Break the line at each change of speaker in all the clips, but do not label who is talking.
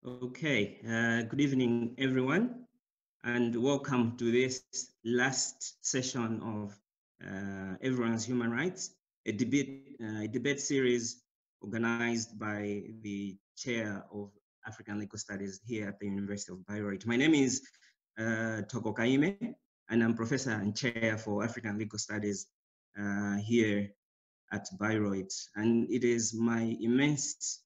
Okay, good evening, everyone, and welcome to this last session of Everyone's Human Rights, a debate series organized by the Chair of African Legal Studies here at the University of Bayreuth. My name is Toko Kaime, and I'm Professor and Chair for African Legal Studies here at Bayreuth. And it is my immense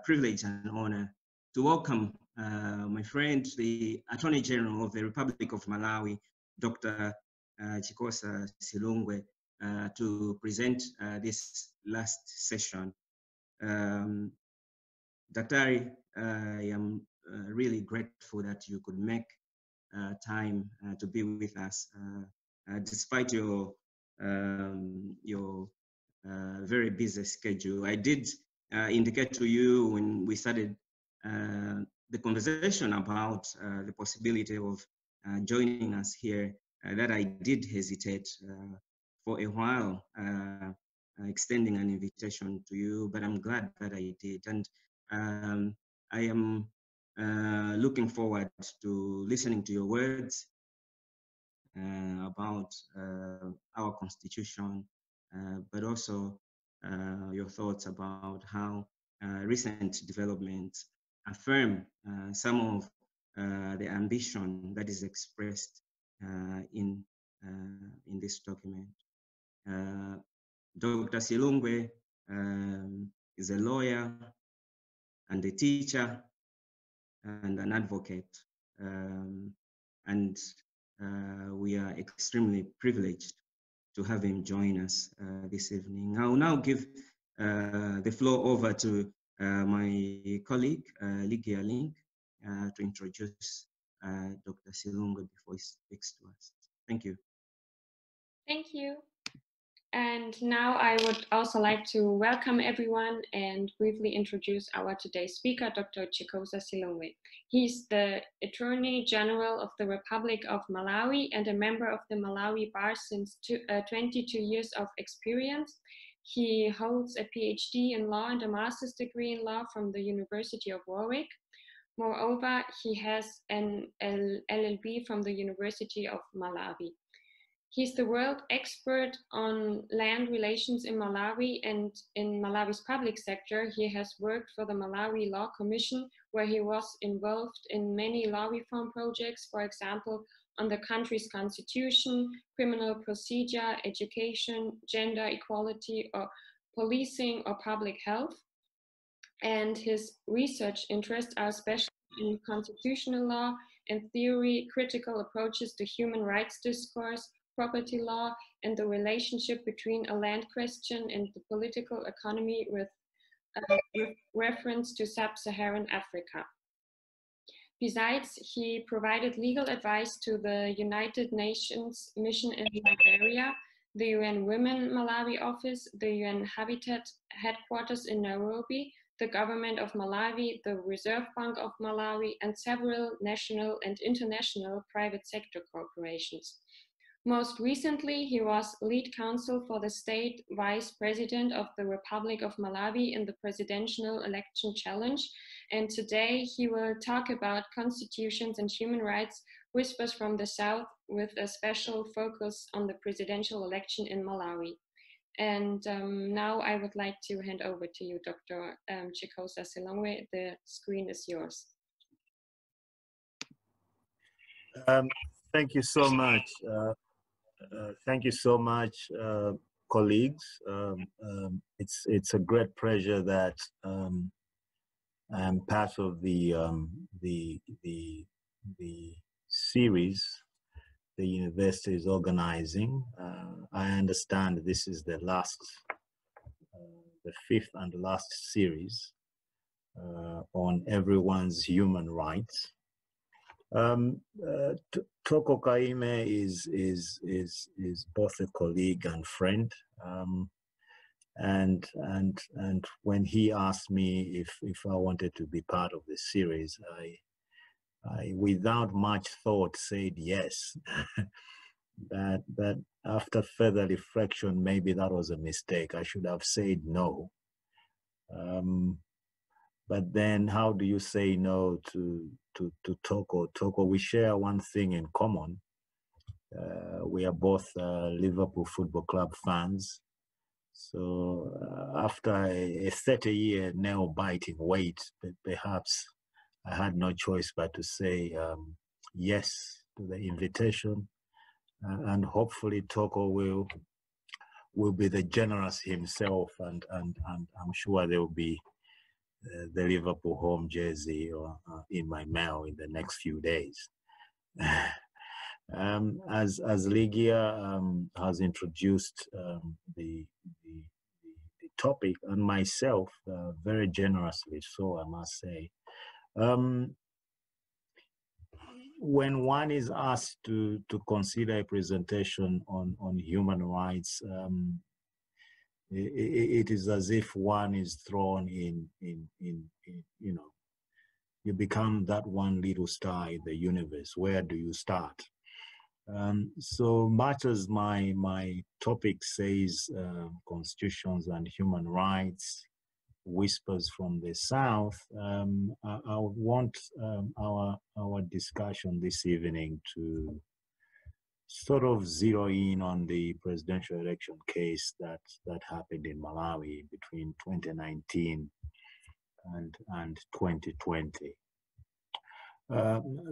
privilege and honor to welcome my friend, the Attorney General of the Republic of Malawi, Dr. Chikosa Silungwe, to present this last session. Daktari, I am really grateful that you could make time to be with us, despite your very busy schedule. I did indicate to you when we started the conversation about the possibility of joining us here that I did hesitate for a while extending an invitation to you, but I'm glad that I did. And I am looking forward to listening to your words about our constitution, but also your thoughts about how recent developments affirm some of the ambition that is expressed in this document. Dr. Silungwe is a lawyer and a teacher and an advocate, and we are extremely privileged to have him join us this evening. I will now give the floor over to my colleague, Ligia Link, to introduce Dr. Silungwe before he speaks to us. Thank you.
Thank you. And now I would also like to welcome everyone and briefly introduce our today's speaker, Dr. Chikosa Silungwe. He's the Attorney General of the Republic of Malawi and a member of the Malawi Bar since 22 years of experience. He holds a PhD in law and a master's degree in law from the University of Warwick. Moreover, he has an LLB from the University of Malawi. He's the world expert on land relations in Malawi, and in Malawi's public sector, he has worked for the Malawi Law Commission, where he was involved in many law reform projects, for example, on the country's constitution, criminal procedure, education, gender equality, or policing or public health. And his research interests are especially in constitutional law and theory, critical approaches to human rights discourse, property law, and the relationship between a land question and the political economy with reference to sub-Saharan Africa. Besides, he provided legal advice to the United Nations mission in Liberia, the UN Women Malawi office, the UN Habitat headquarters in Nairobi, the government of Malawi, the Reserve Bank of Malawi, and several national and international private sector corporations. Most recently, he was lead counsel for the state vice president of the Republic of Malawi in the presidential election challenge. And today he will talk about constitutions and human rights, whispers from the South, with a special focus on the presidential election in Malawi. And now I would like to hand over to you, Dr. Chikosa Silungwe. The screen is yours.
Thank you so much. Thank you so much, colleagues. It's a great pleasure that I'm part of the series the university is organizing. I understand this is the last, the fifth and last series on everyone's human rights. Toko Kaime is both a colleague and friend, and when he asked me if I wanted to be part of this series, I without much thought said yes. But after further reflection, maybe that was a mistake. I should have said no. But then how do you say no to Toko? Toko, we share one thing in common. We are both Liverpool Football Club fans. So after a 30-year nail-biting wait, perhaps I had no choice but to say yes to the invitation, and hopefully Toko will be the generous himself, and I'm sure there will be the Liverpool home jersey in my mail in the next few days. As Ligia has introduced the topic, and myself very generously, so I must say, when one is asked to consider a presentation on human rights, it is as if one is thrown in, you know, you become that one little star in the universe. Where do you start? So much as my topic says constitutions and human rights, whispers from the South, I want our discussion this evening to sort of zero in on the presidential election case that happened in Malawi between 2019 and 2020.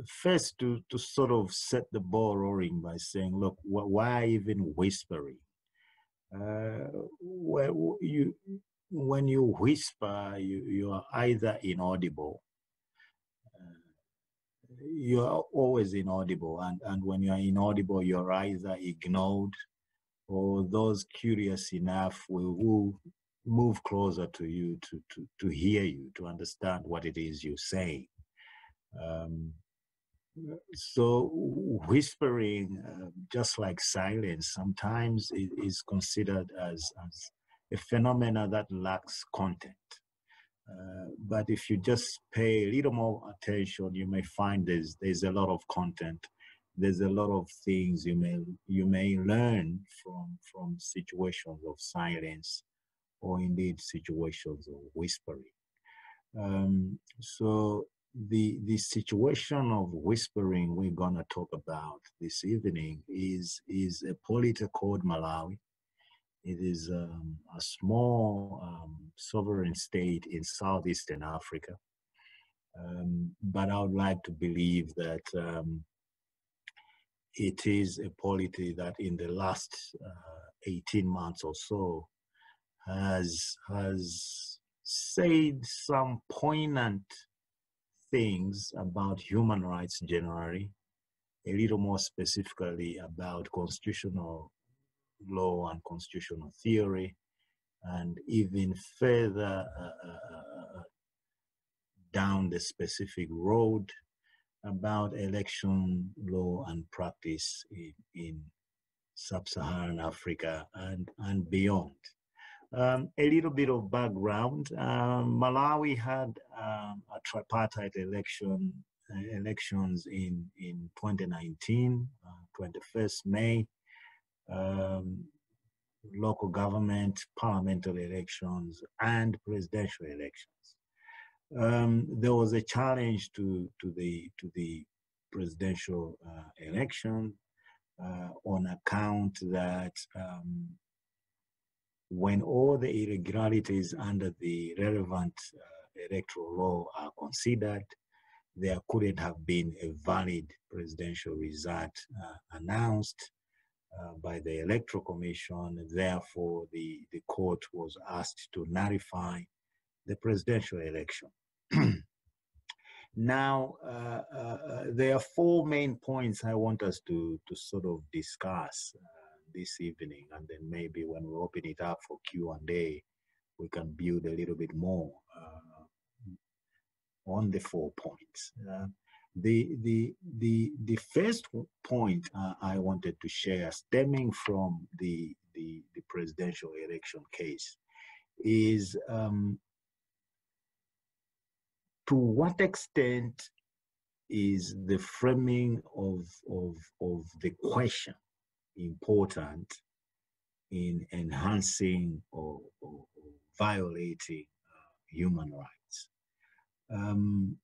First, to sort of set the ball rolling by saying, look, why even whispering? When you whisper, you are either inaudible. You are always inaudible, and when you are inaudible, you're either ignored, or those curious enough will move closer to you to hear you, to understand what it is you're saying. So whispering, just like silence, sometimes it is considered as a phenomena that lacks content. But if you just pay a little more attention, you may find there's a lot of content. There's a lot of things you may learn from situations of silence, or indeed situations of whispering. So the situation of whispering we're gonna talk about this evening is a polity called Malawi. It is a small sovereign state in southeastern Africa. But I would like to believe that it is a polity that in the last 18 months or so has said some poignant things about human rights generally, a little more specifically about constitutional law and constitutional theory, and even further down the specific road about election law and practice in sub-Saharan Africa and beyond. A little bit of background. Malawi had a tripartite elections in 2019, 21st May, local government, parliamentary elections, and presidential elections. There was a challenge to the presidential election on account that when all the irregularities under the relevant electoral law are considered, there couldn't have been a valid presidential result announced by the Electoral Commission. Therefore, the court was asked to nullify the presidential election. Now, there are four main points I want us to sort of discuss this evening, and then maybe when we open it up for Q&A, we can build a little bit more on the 4 points. The first point I wanted to share, stemming from the presidential election case, is to what extent is the framing of the question important in enhancing or violating human rights? In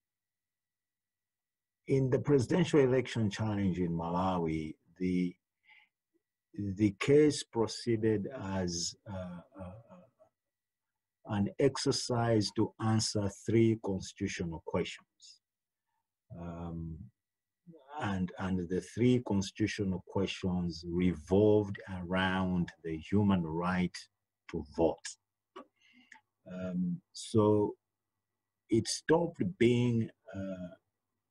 the presidential election challenge in Malawi, the case proceeded as an exercise to answer 3 constitutional questions. And the 3 constitutional questions revolved around the human right to vote. So it stopped being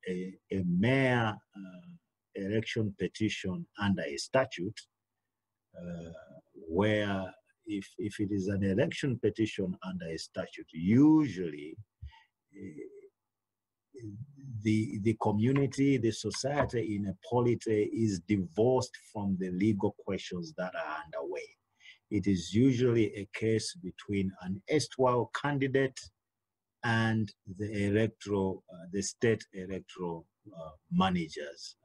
a mere election petition under a statute, where if it is an election petition under a statute, usually the community, the society in a polity is divorced from the legal questions that are underway. It is usually a case between an erstwhile candidate and the electoral, the state electoral managers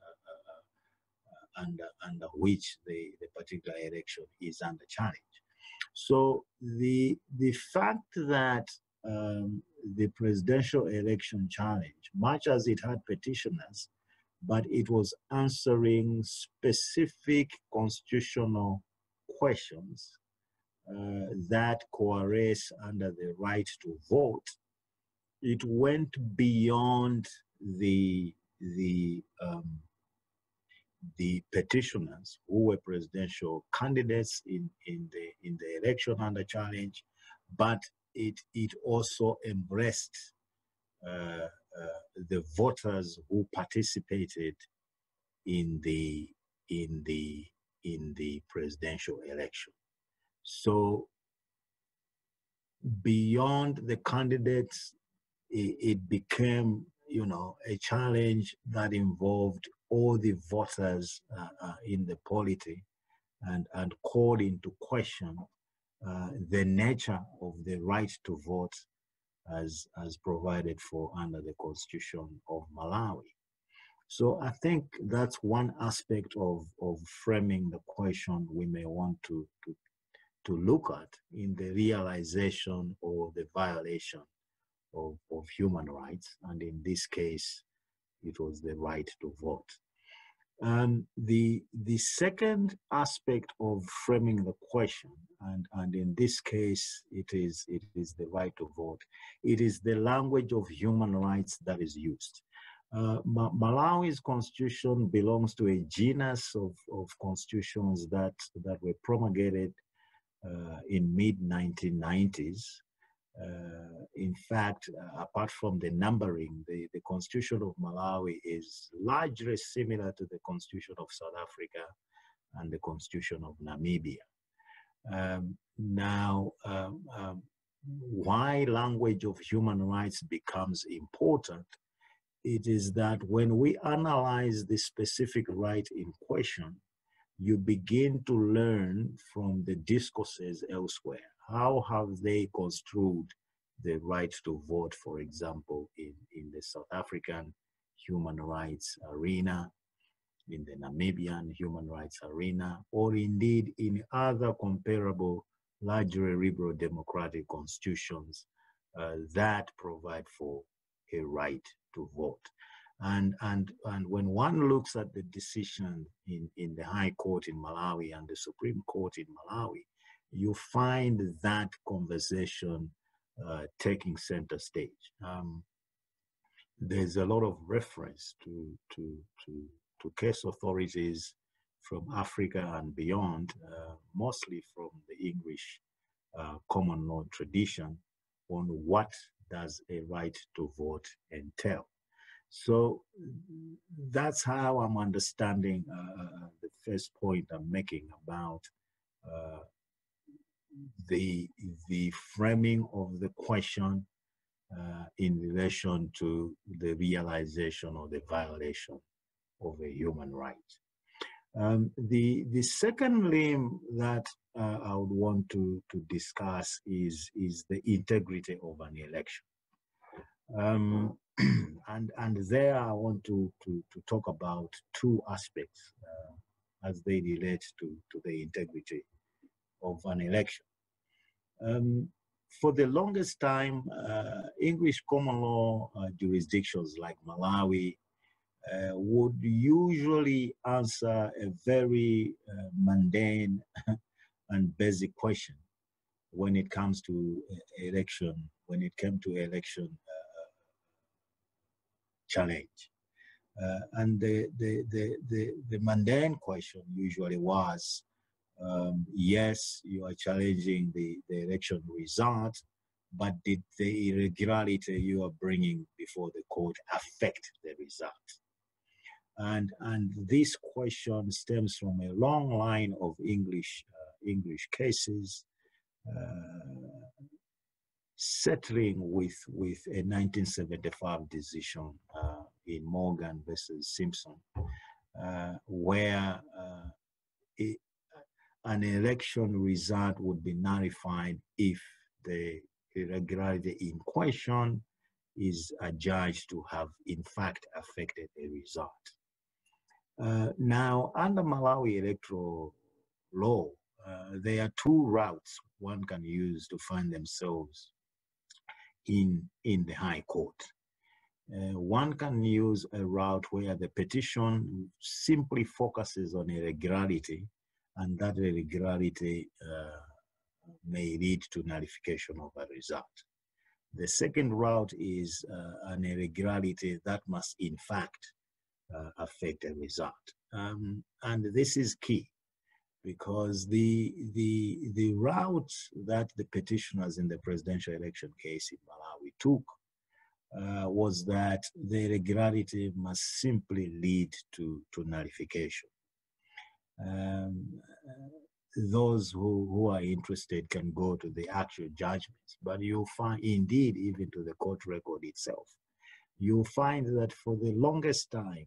under which the particular election is under challenge. So the fact that the presidential election challenge, much as it had petitioners, but it was answering specific constitutional questions that coalesce under the right to vote, it went beyond the petitioners who were presidential candidates in the election under challenge, but it also embraced the voters who participated in the presidential election. So beyond the candidates, it became, a challenge that involved all the voters in the polity and called into question the nature of the right to vote as provided for under the Constitution of Malawi. So I think that's one aspect of framing the question we may want to look at in the realization or the violation of human rights, and in this case, it was the right to vote. The second aspect of framing the question, and in this case, it is the right to vote. It is the language of human rights that is used. Malawi's constitution belongs to a genus of constitutions that were promulgated in mid-1990s. In fact, apart from the numbering, the Constitution of Malawi is largely similar to the Constitution of South Africa and the Constitution of Namibia. Why language of human rights becomes important, it is that when we analyze the specific right in question, you begin to learn from the discourses elsewhere. How have they construed the right to vote, for example, in the South African human rights arena, in the Namibian human rights arena, or indeed in other comparable, largely liberal democratic constitutions that provide for a right to vote. And when one looks at the decision in the High Court in Malawi and the Supreme Court in Malawi, you find that conversation taking center stage. There's a lot of reference to case authorities from Africa and beyond, mostly from the English common law tradition, on what does a right to vote entail. So that's how I'm understanding the first point I'm making about the framing of the question in relation to the realization or the violation of a human right. The second limb that I would want to discuss is the integrity of an election. And there I want to talk about 2 aspects as they relate to the integrity of an election. for the longest time, English common law jurisdictions like Malawi would usually answer a very mundane and basic question when it comes to election, challenge. And the mundane question usually was, yes, you are challenging the election result, but did the irregularity you are bringing before the court affect the result? And this question stems from a long line of English cases, settling with a 1975 decision in Morgan versus Simpson, where an election result would be nullified if the irregularity in question is adjudged to have in fact affected a result. Now, under Malawi electoral law, there are two routes one can use to find themselves in the High Court. One can use a route where the petition simply focuses on irregularity, and that irregularity may lead to nullification of a result. The second route is an irregularity that must in fact affect a result. And this is key, because the route that the petitioners in the presidential election case in Malawi took was that the irregularity must simply lead to nullification. Those who are interested can go to the actual judgments, but you'll find, indeed, even to the court record itself, you'll find that for the longest time,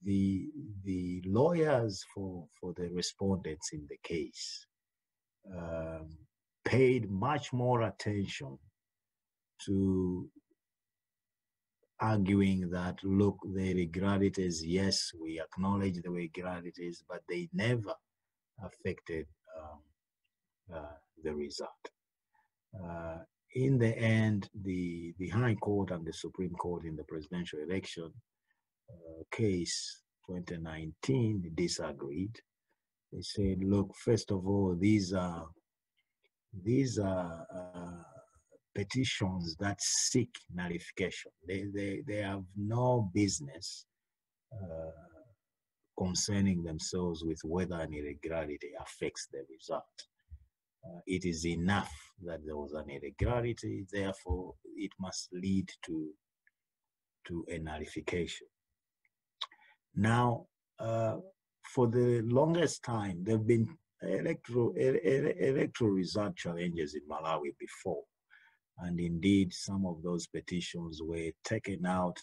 the lawyers for the respondents in the case paid much more attention to arguing that, look, the irregularities, yes, we acknowledge the irregularities, but they never affected the result. In the end, the High Court and the Supreme Court in the presidential election case 2019 disagreed. They said, look, first of all, these are petitions that seek nullification. They have no business concerning themselves with whether an irregularity affects the result. It is enough that there was an irregularity, therefore it must lead to a nullification. Now, for the longest time, there have been electoral result challenges in Malawi before. And indeed, some of those petitions were taken out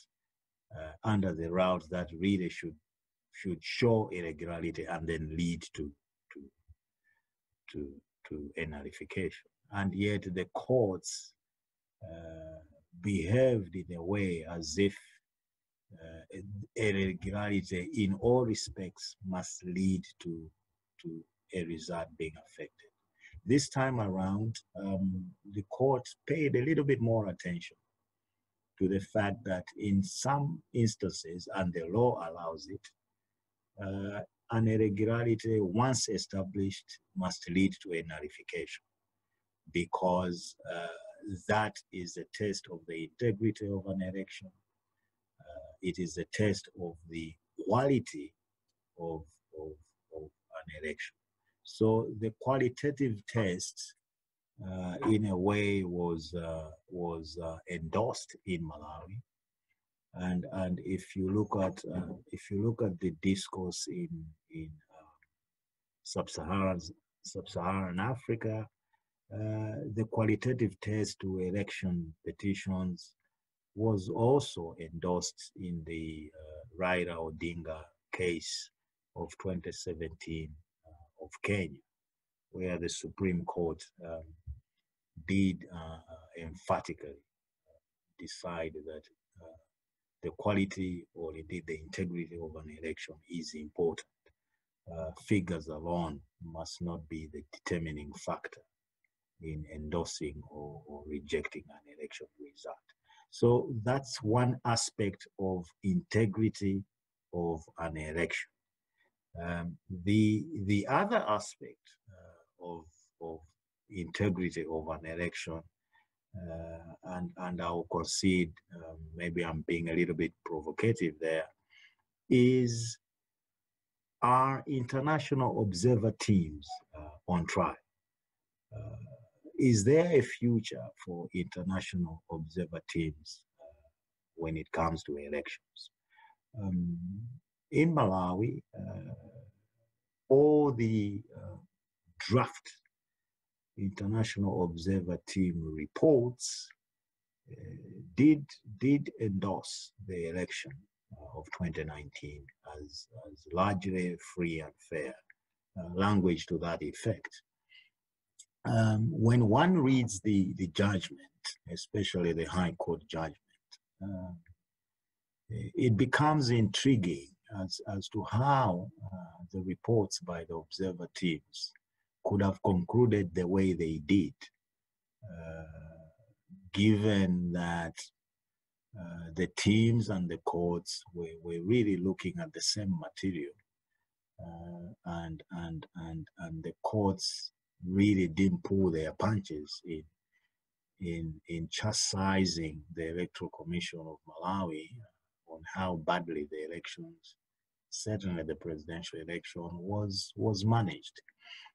under the route that really should show irregularity and then lead to a nullification. And yet the courts behaved in a way as if irregularity in all respects must lead to a result being affected. This time around, the court paid a little bit more attention to the fact that in some instances, and the law allows it, an irregularity once established must lead to a nullification, because that is a test of the integrity of an election. It is a test of the quality of an election. So the qualitative test, in a way, was endorsed in Malawi, and if you look at the discourse in sub-Saharan Africa, the qualitative test to election petitions was also endorsed in the Raila Odinga case of 2017 of Kenya, where the Supreme Court did emphatically decide that the quality or indeed the integrity of an election is important. Figures alone must not be the determining factor. in endorsing or rejecting an election result. So that's one aspect of integrity of an election. The other aspect of integrity of an election, and I'll concede, maybe I'm being a little bit provocative there, is are international observer teams on trial? Is there a future for international observer teams when it comes to elections? In Malawi, all the draft international observer team reports did endorse the election of 2019 as largely free and fair, language to that effect. When one reads the judgment, especially the High Court judgment, it becomes intriguing as to how the reports by the observer teams could have concluded the way they did, given that the teams and the courts were really looking at the same material, and the courts really didn't pull their punches in chastising the Electoral Commission of Malawi on how badly the elections, certainly the presidential election, was managed.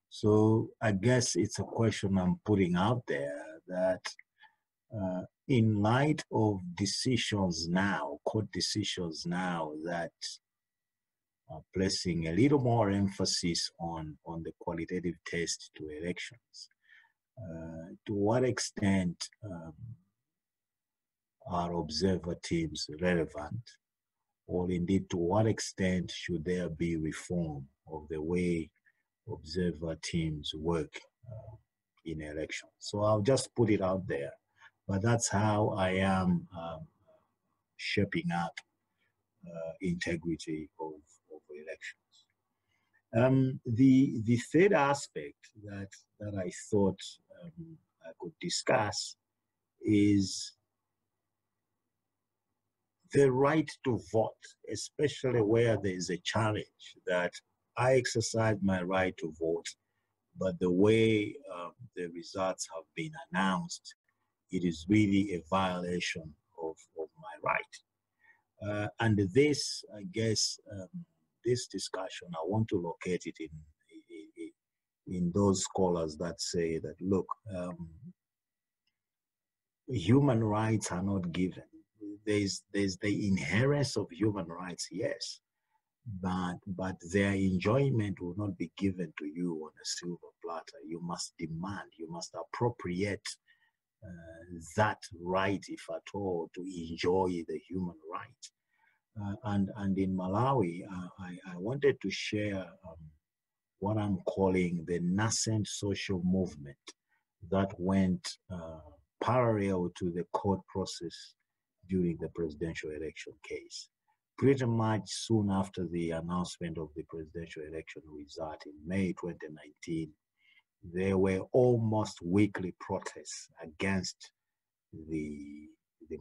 So I guess it's a question I'm putting out there that in light of decisions now, court decisions now that are placing a little more emphasis on the qualitative test to elections, to what extent are observer teams relevant, or indeed to what extent should there be reform of the way observer teams work in elections? So I'll just put it out there, but that's how I am shaping up integrity of elections. The third aspect that I thought I could discuss is the right to vote, especially where there is a challenge that I exercise my right to vote, but the way the results have been announced, it is really a violation of my right. And this, I guess, this discussion, I want to locate it in those scholars that say that, look, human rights are not given. There's the inherence of human rights, yes, but their enjoyment will not be given to you on a silver platter. You must demand, you must appropriate that right, if at all, to enjoy the human right. And in Malawi, I wanted to share what I'm calling the nascent social movement that went parallel to the court process during the presidential election case. Pretty much soon after the announcement of the presidential election result in May 2019, there were almost weekly protests against the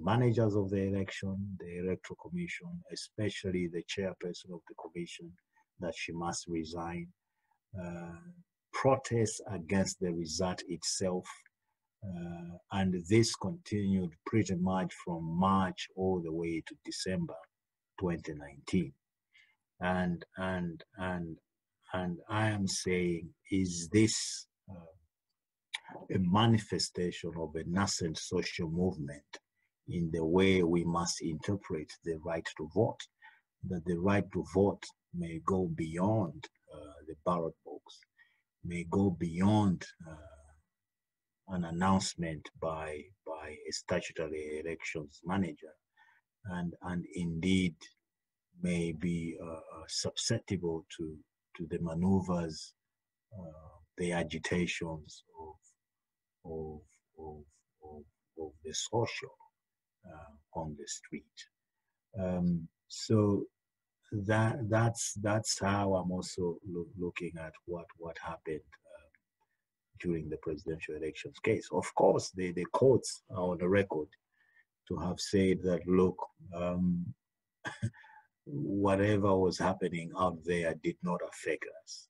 managers of the election, the Electoral Commission, especially the chairperson of the commission, that she must resign, protests against the result itself, and this continued pretty much from March all the way to December 2019. And I am saying, is this a manifestation of a nascent social movement in the way we must interpret the right to vote, that the right to vote may go beyond the ballot box, may go beyond an announcement by a statutory elections manager, and indeed may be susceptible to the maneuvers, the agitations of the social on the street. So that's how I'm also looking at what happened during the presidential elections case. Of course, the courts are on the record to have said that, look, whatever was happening out there did not affect us.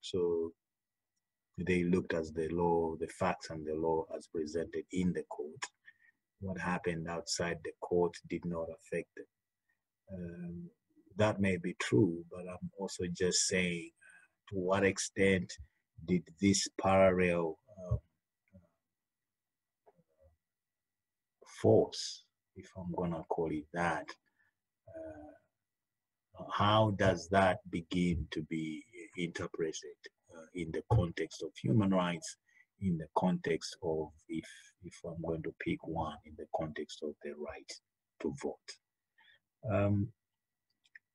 So they looked at the law, the facts and the law as presented in the court. What happened outside the court did not affect them. That may be true, but I'm also just saying, to what extent did this parallel force, if I'm gonna call it that, how does that begin to be interpreted in the context of human rights, in the context of, if I'm going to pick one, in the context of the right to vote?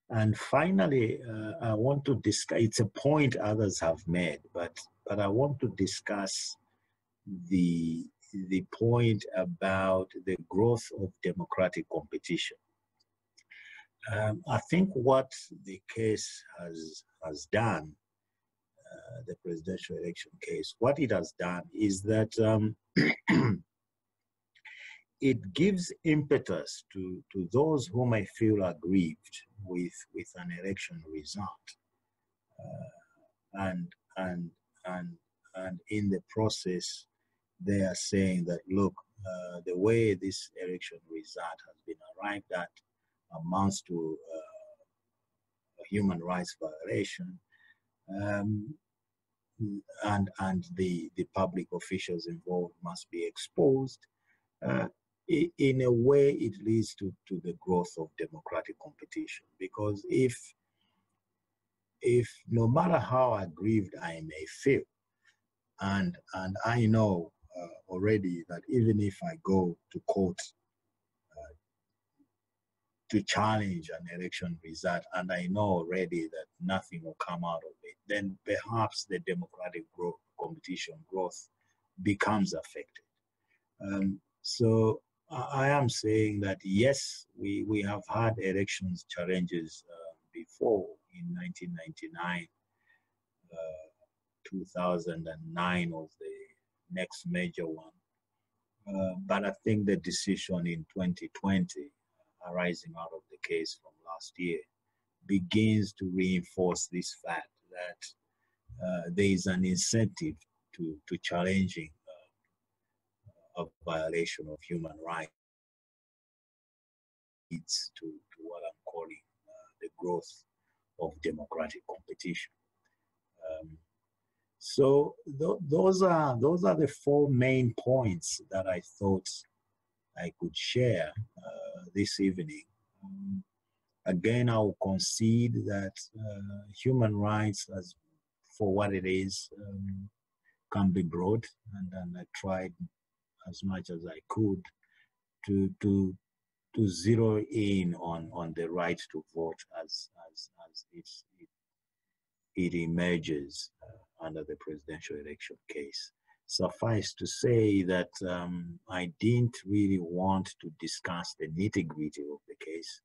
And finally, I want to discuss, it's a point others have made, but I want to discuss the point about the growth of democratic competition. I think what the case has done, the presidential election case, what it has done is that it gives impetus to those who may feel aggrieved with an election result, and in the process they are saying that, look, the way this election result has been arrived at amounts to a human rights violation, and the public officials involved must be exposed. In a way, it leads to the growth of democratic competition, because if no matter how aggrieved I may feel, and I know already that even if I go to court to challenge an election result, and I know already that nothing will come out of it, then perhaps the democratic competition growth becomes affected. So I am saying that, yes, we have had elections challenges before, in 1999, 2009 was the next major one. But I think the decision in 2020, arising out of the case from last year, begins to reinforce this fact that there is an incentive to challenging a violation of human rights to what I'm calling the growth of democratic competition. So those are the four main points that I thought I could share this evening. Again, I will concede that human rights, as for what it is, can be broad, and I tried as much as I could to zero in on the right to vote as it emerges under the presidential election case. Suffice to say that I didn't really want to discuss the nitty-gritty of the case,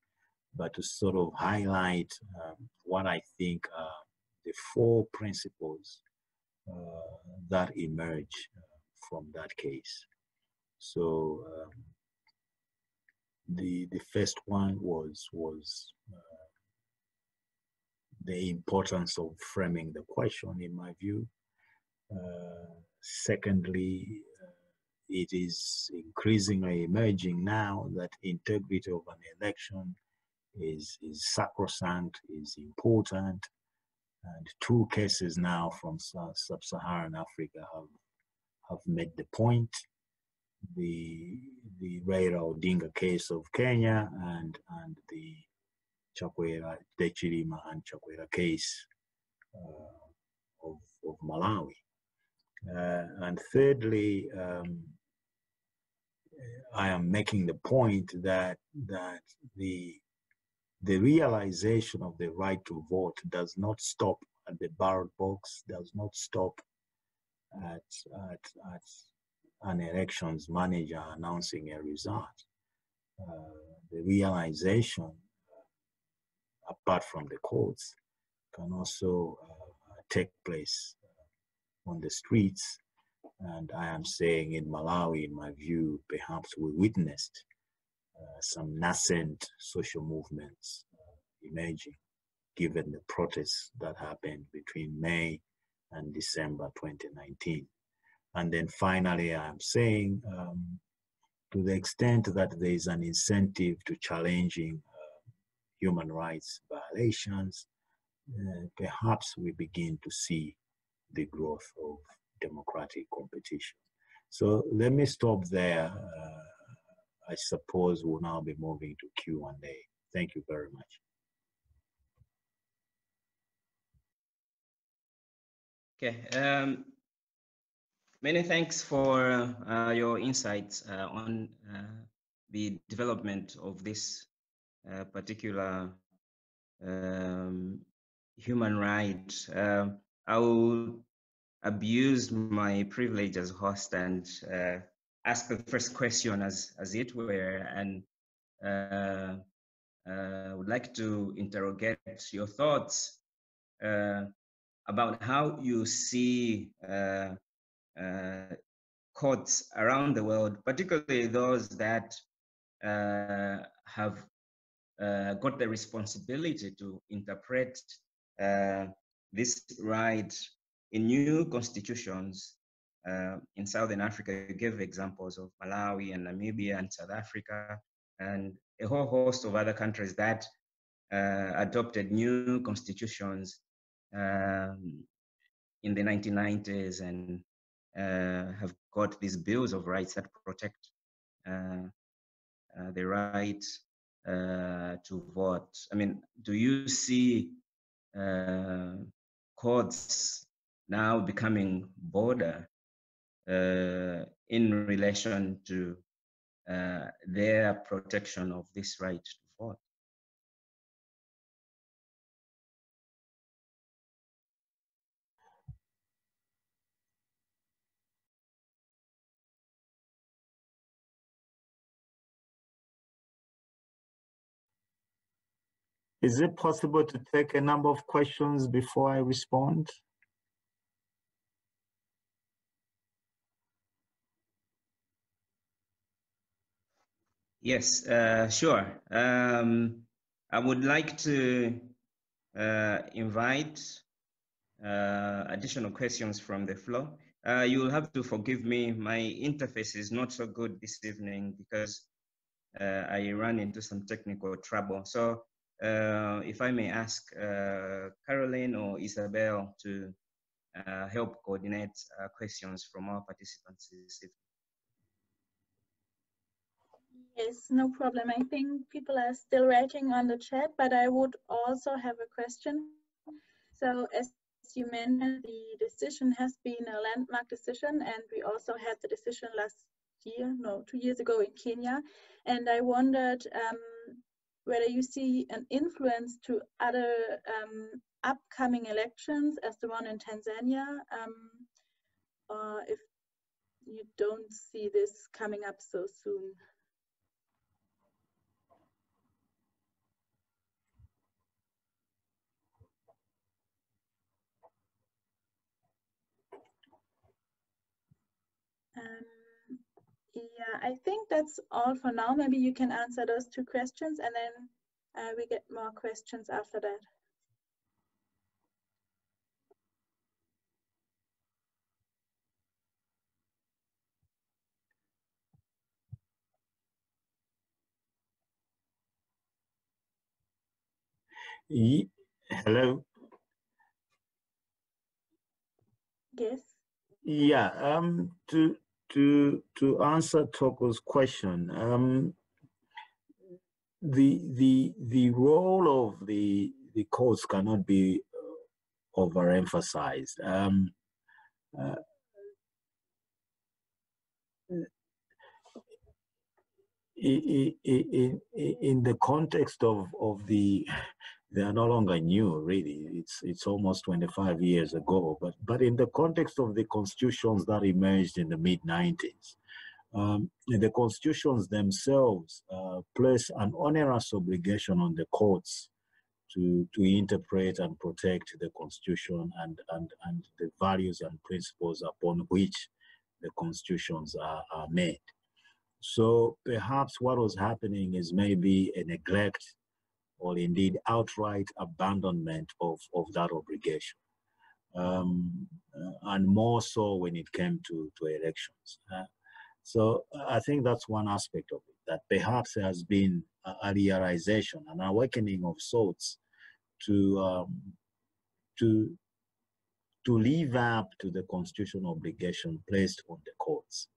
but to sort of highlight what I think are the four principles that emerge from that case. So the first one was the importance of framing the question, in my view. Secondly, it is increasingly emerging now that integrity of an election is sacrosanct, is important, and two cases now from sub-Saharan Africa have made the point. The Raila Odinga case of Kenya and the Chilima and Chakwera case of Malawi. And thirdly, I am making the point that the realization of the right to vote does not stop at the ballot box, does not stop at an elections manager announcing a result. The realization, apart from the courts, can also take place on the streets. And I am saying in Malawi, in my view, perhaps we witnessed some nascent social movements emerging, given the protests that happened between May and December 2019. And then finally, I'm saying to the extent that there is an incentive to challenging human rights violations, perhaps we begin to see the growth of democratic competition. So let me stop there. I suppose we'll now be moving to Q&A. Thank you very much.
Okay. Many thanks for your insights on the development of this particular human right. I will abuse my privilege as host and ask the first question as it were, and would like to interrogate your thoughts about how you see courts around the world, particularly those that have got the responsibility to interpret this right in new constitutions. In Southern Africa, you gave examples of Malawi and Namibia and South Africa, and a whole host of other countries that adopted new constitutions in the 1990s and have got these bills of rights that protect the right to vote. I mean, do you see courts now becoming bolder in relation to their protection of this right to vote?
Is it possible to take a number of questions before I respond?
Yes, sure. I would like to invite additional questions from the floor. You will have to forgive me. My interface is not so good this evening because I ran into some technical trouble. So if I may ask Caroline or Isabel to help coordinate questions from our participants this evening.
Yes, no problem. I think people are still writing on the chat, but I would also have a question. So as you mentioned, the decision has been a landmark decision, and we also had the decision last year, no, 2 years ago in Kenya. And I wondered whether you see an influence to other upcoming elections as the one in Tanzania, or if you don't see this coming up so soon. Yeah, I think that's all for now. Maybe you can answer those 2 questions and then we get more questions after that.
Hello?
Yes.
Yeah, to answer Toko's question, the role of the courts cannot be overemphasized. In the context of they are no longer new, really. It's almost 25 years ago. But in the context of the constitutions that emerged in the mid-90s, the constitutions themselves place an onerous obligation on the courts to interpret and protect the Constitution and the values and principles upon which the constitutions are made. So perhaps what was happening is maybe a neglect or indeed outright abandonment of that obligation. And more so when it came to elections. So I think that's one aspect of it, that perhaps there has been a realization, an awakening of sorts to live up to the constitutional obligation placed on the courts.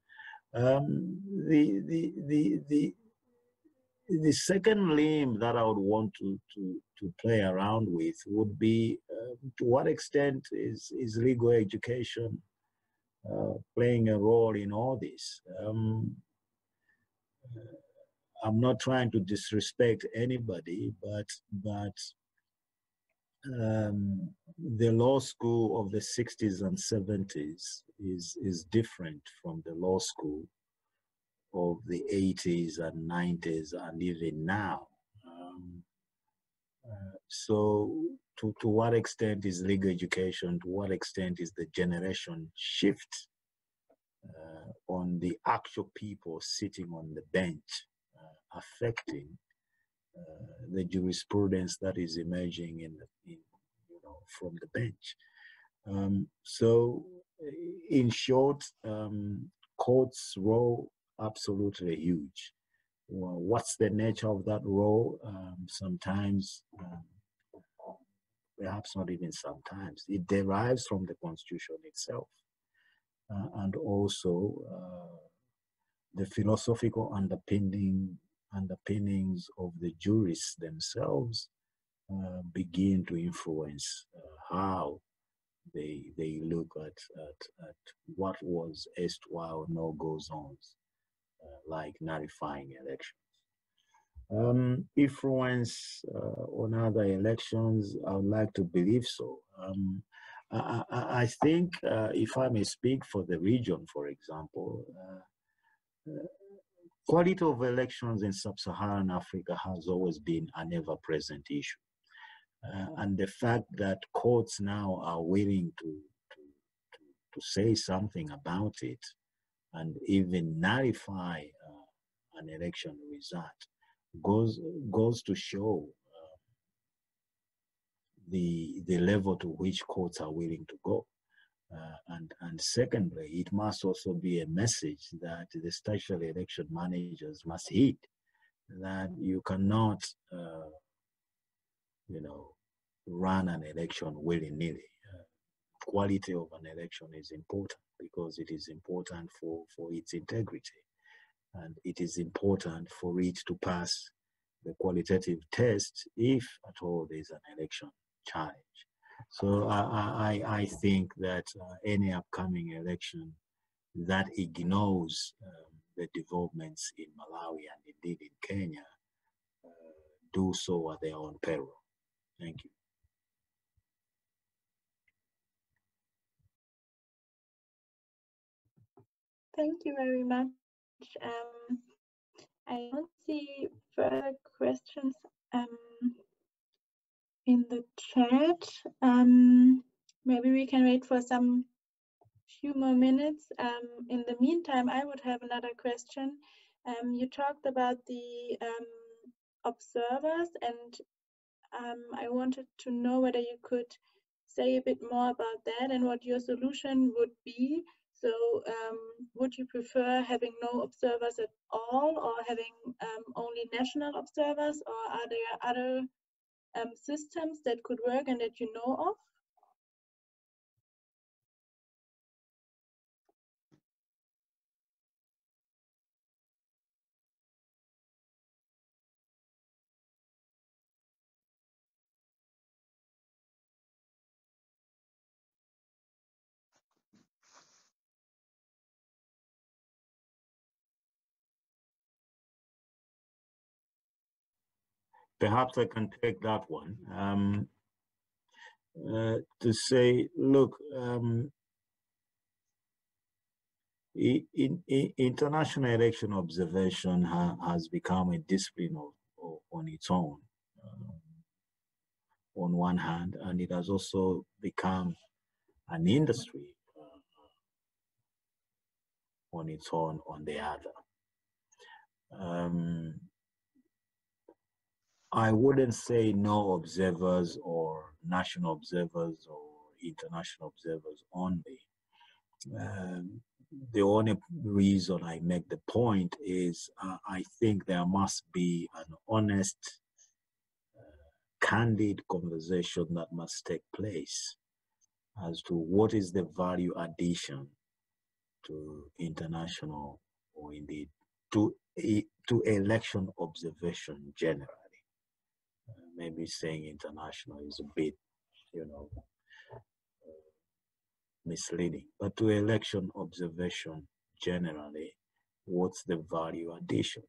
The second limb that I would want to play around with would be to what extent is legal education playing a role in all this. I'm not trying to disrespect anybody, but the law school of the 60s and 70s is different from the law school of the 80s and 90s and even now. So to what extent is legal education, to what extent is the generation shift on the actual people sitting on the bench affecting the jurisprudence that is emerging from the bench? So in short, courts' role absolutely huge. Well, what's the nature of that role? Sometimes, perhaps not even sometimes, it derives from the Constitution itself, and also the philosophical underpinnings of the jurists themselves begin to influence how they look at what was erstwhile no-go zones, like nullifying elections. Influence on other elections, I would like to believe so. I think, if I may speak for the region, for example, quality of elections in sub-Saharan Africa has always been an ever-present issue. And the fact that courts now are willing to say something about it and even nullify an election result goes to show the level to which courts are willing to go. And secondly, it must also be a message that the statutory election managers must heed, that you cannot run an election willy-nilly. Quality of an election is important because it is important for its integrity, and it is important for it to pass the qualitative test if at all there is an election challenge. So I think that any upcoming election that ignores the developments in Malawi and indeed in Kenya do so at their own peril. Thank you.
Thank you very much. I don't see further questions in the chat. Maybe we can wait for some few more minutes. In the meantime, I would have another question. You talked about the observers, and I wanted to know whether you could say a bit more about that and what your solution would be. So would you prefer having no observers at all, or having only national observers, or are there other systems that could work and that you know of?
Perhaps I can take that one. To say, look, international election observation has become a discipline on its own. on one hand, and it has also become an industry on its own on the other. I wouldn't say no observers or national observers or international observers only. The only reason I make the point is I think there must be an honest, candid conversation that must take place as to what is the value addition to international or indeed to election observation generally. Maybe saying international is a bit, misleading, but to election observation generally, what's the value addition?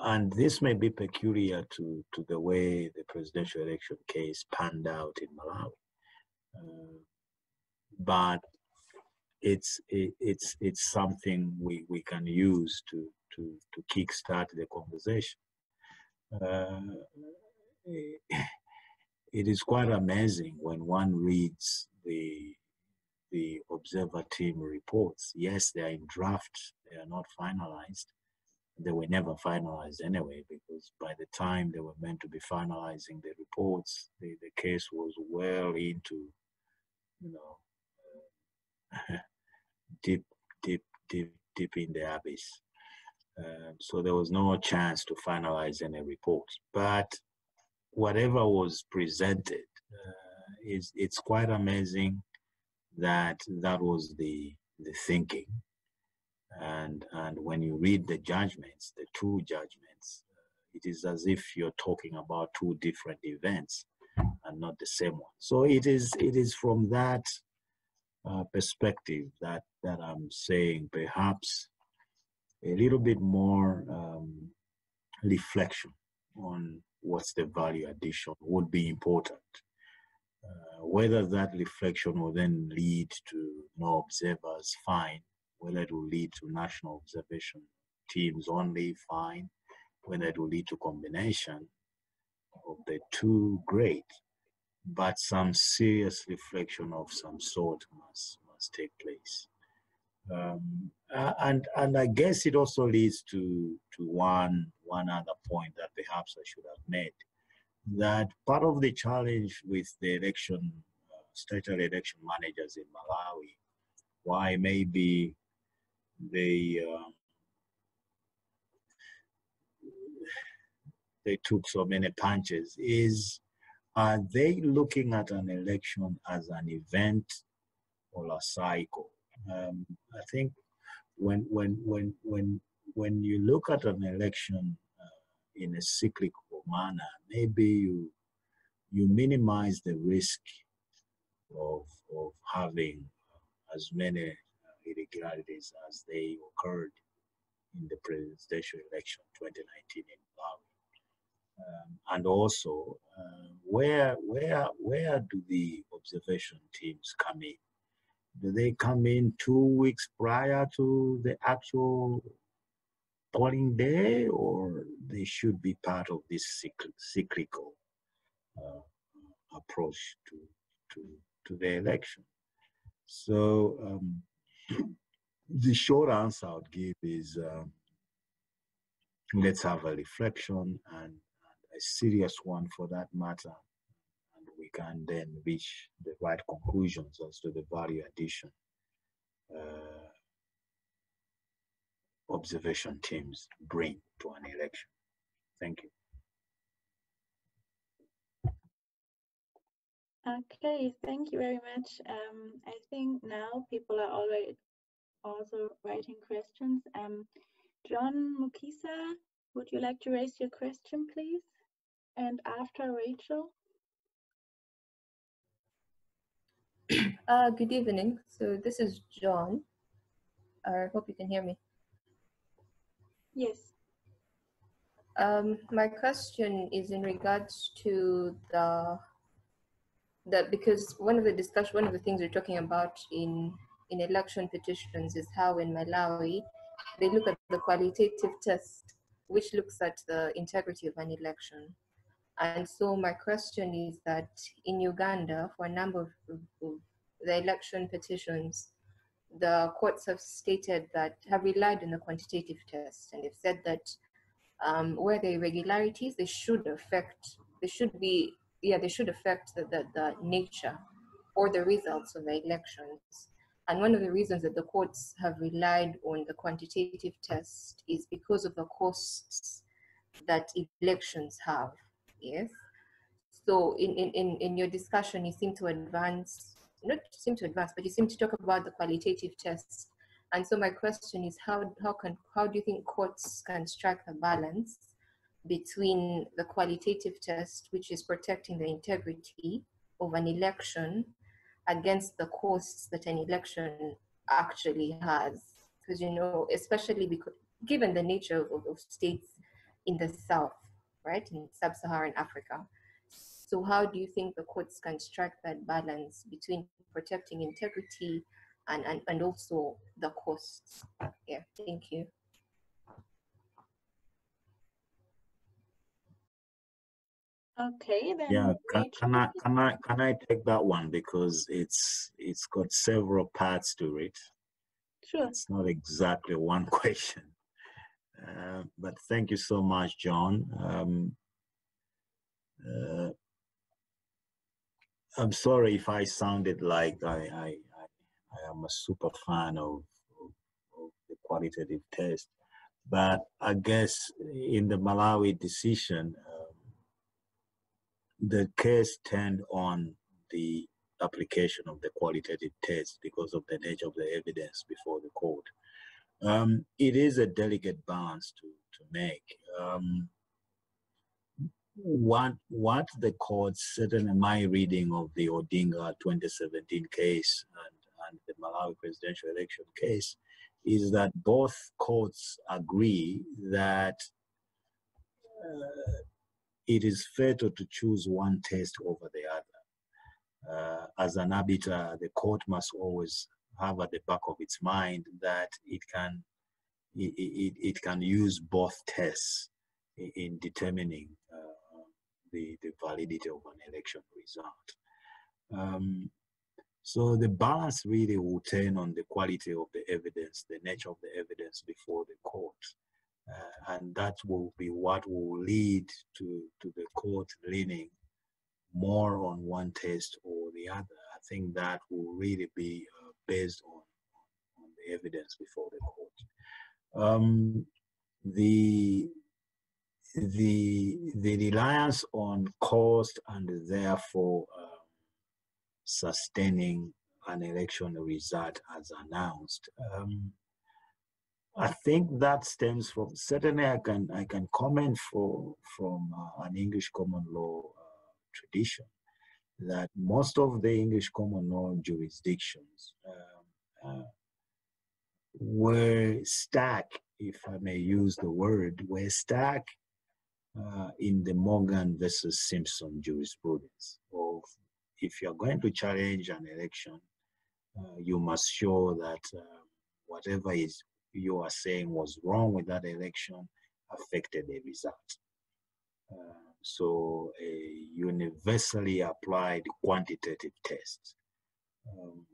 And this may be peculiar to the way the presidential election case panned out in Malawi, but it's something we can use to kickstart the conversation. It is quite amazing when one reads the observer team reports. Yes, they are in draft, they are not finalized. They were never finalized anyway, because by the time they were meant to be finalizing the reports, the case was well into, deep in the abyss. So there was no chance to finalize any reports. But whatever was presented, it's quite amazing that was the thinking. And when you read the judgments, the two judgments, it is as if you're talking about two different events and not the same one. So it is from that perspective that I'm saying perhaps a little bit more reflection on what's the value addition would be important. Whether that reflection will then lead to no observers, fine. Whether it will lead to national observation teams only, fine. Whether it will lead to combination of the two, great. But some serious reflection of some sort must take place. And I guess it also leads to one other point that perhaps I should have made, that part of the challenge with the election, statutory election managers in Malawi, why maybe they took so many punches, is are they looking at an election as an event or a cycle? I think when you look at an election in a cyclical manner, maybe you minimize the risk of having as many irregularities as they occurred in the presidential election 2019 in Malawi. And also, where do the observation teams come in? Do they come in 2 weeks prior to the actual polling day, or they should be part of this cyclical approach to the election? So the short answer I would give is let's have a reflection, and a serious one for that matter, and we can then reach the right conclusions as to the value addition observation teams bring to an election. Thank you.
Okay, thank you very much. I think now people are already also writing questions. John Mukisa, would you like to raise your question, please? And after Rachel.
Good evening. So this is John. I hope you can hear me.
Yes.
My question is in regards to because one of the things we're talking about in election petitions is how in Malawi they look at the qualitative test, which looks at the integrity of an election. And so my question is that in Uganda, for a number of the election petitions, the courts have stated that have relied on the quantitative test, and they've said that where there are irregularities, they should affect the nature or the results of the elections. And one of the reasons that the courts have relied on the quantitative test is because of the costs that elections have. Yes. So in your discussion, you seem to advance, not seem to advance, but you seem to talk about the qualitative tests. And so my question is, how do you think courts can strike a balance between the qualitative test, which is protecting the integrity of an election, against the costs that an election actually has? Because, you know, especially because given the nature of states in the South, right, in sub-Saharan Africa. So how do you think the courts can strike that balance between protecting integrity and also the costs? Yeah, thank you.
Okay, then.
Yeah, can I take that one, because it's got several parts to it.
Sure.
It's not exactly one question. But thank you so much, John. I'm sorry if I sounded like I am a super fan of the qualitative test, but I guess in the Malawi decision, the case turned on the application of the qualitative test because of the nature of the evidence before the court. It is a delicate balance to make. What the court, certainly my reading of the Odinga 2017 case and the Malawi presidential election case, is that both courts agree that it is fatal to choose one test over the other. As an arbiter, the court must always have at the back of its mind that it can use both tests in determining the validity of an election result. So the balance really will turn on the quality of the evidence, the nature of the evidence before the court. And that will be what will lead to the court leaning more on one test or the other. I think that will really be based on the evidence before the court. The reliance on cost and therefore sustaining an election result as announced, I think that stems from, certainly I can comment from an English common law tradition, that most of the English common law jurisdictions were stuck, if I may use the word, were stuck in the Morgan versus Simpson jurisprudence of, if you're going to challenge an election, you must show that whatever you are saying was wrong with that election affected the result. So a universally applied quantitative test.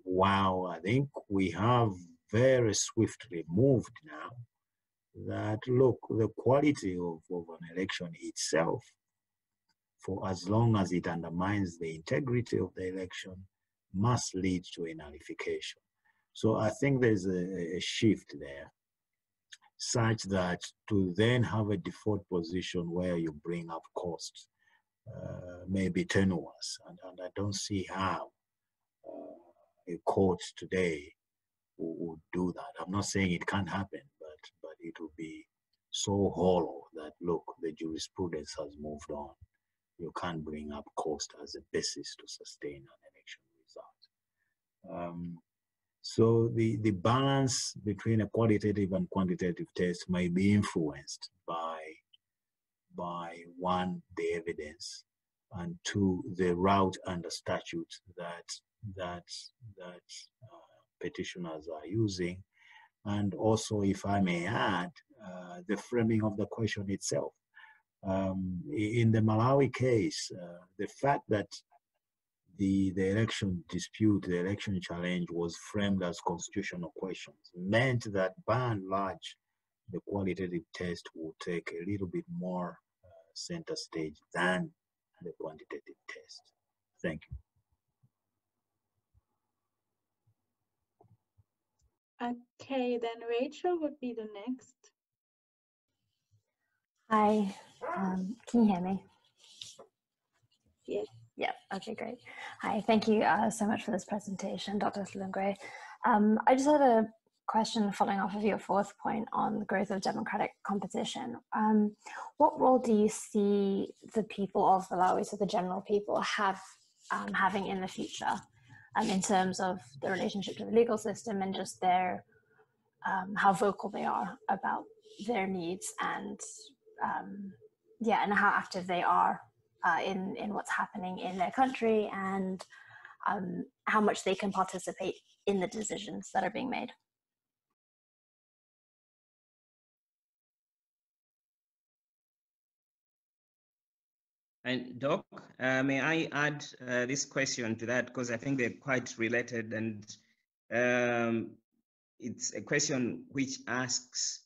While I think we have very swiftly moved now that, look, the quality of an election itself, for as long as it undermines the integrity of the election, must lead to a nullification. So I think there's a shift there, such that to then have a default position where you bring up costs may be tenuous, and I don't see how a court today would do that. I'm not saying it can't happen, but it would be so hollow that, look, the jurisprudence has moved on. You can't bring up cost as a basis to sustain an election result. So the balance between a qualitative and quantitative test may be influenced by one, the evidence, and two, the route and the statute that petitioners are using, and also, if I may add, the framing of the question itself. In the Malawi case, the fact that the election dispute, the election challenge was framed as constitutional questions meant that by and large, the qualitative test will take a little bit more center stage than the quantitative test. Thank you.
Okay, then Rachel would be the next.
Hi, can you hear me?
Yes.
Yeah, okay, great. Hi, thank you so much for this presentation, Dr. Silungwe. I just had a question following off of your fourth point on the growth of democratic competition. What role do you see the people of Malawi, so the general people, having in the future in terms of the relationship to the legal system and just their, how vocal they are about their needs and yeah, and how active they are in what's happening in their country and how much they can participate in the decisions that are being made.
And Doc, may I add this question to that, because I think they're quite related, and it's a question which asks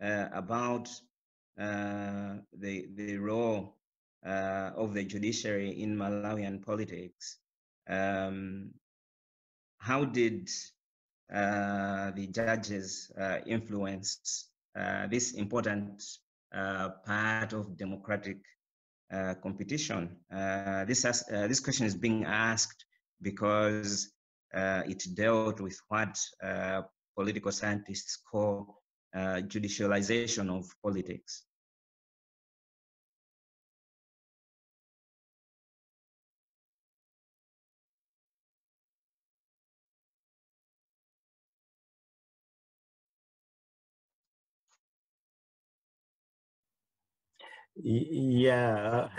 about the role of the judiciary in Malawian politics. How did the judges influence this important part of democratic competition? This question is being asked because it dealt with what political scientists call judicialization of politics.
Yeah,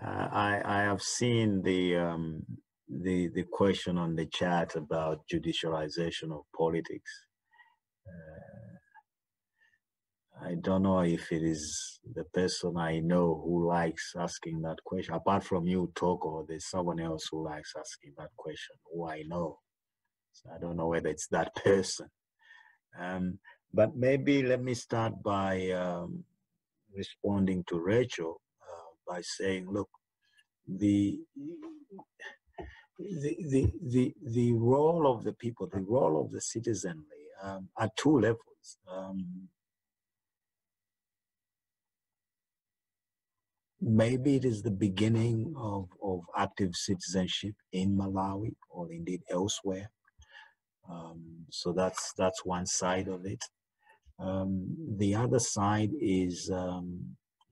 I have seen the question on the chat about judicialization of politics. I don't know if it is the person I know who likes asking that question. Apart from you, Toko, there's someone else who likes asking that question, who I know. So I don't know whether it's that person. But maybe let me start by responding to Rachel by saying, look, the role of the people, the role of the citizenry at two levels. Maybe it is the beginning of active citizenship in Malawi or indeed elsewhere. So that's one side of it. The other side is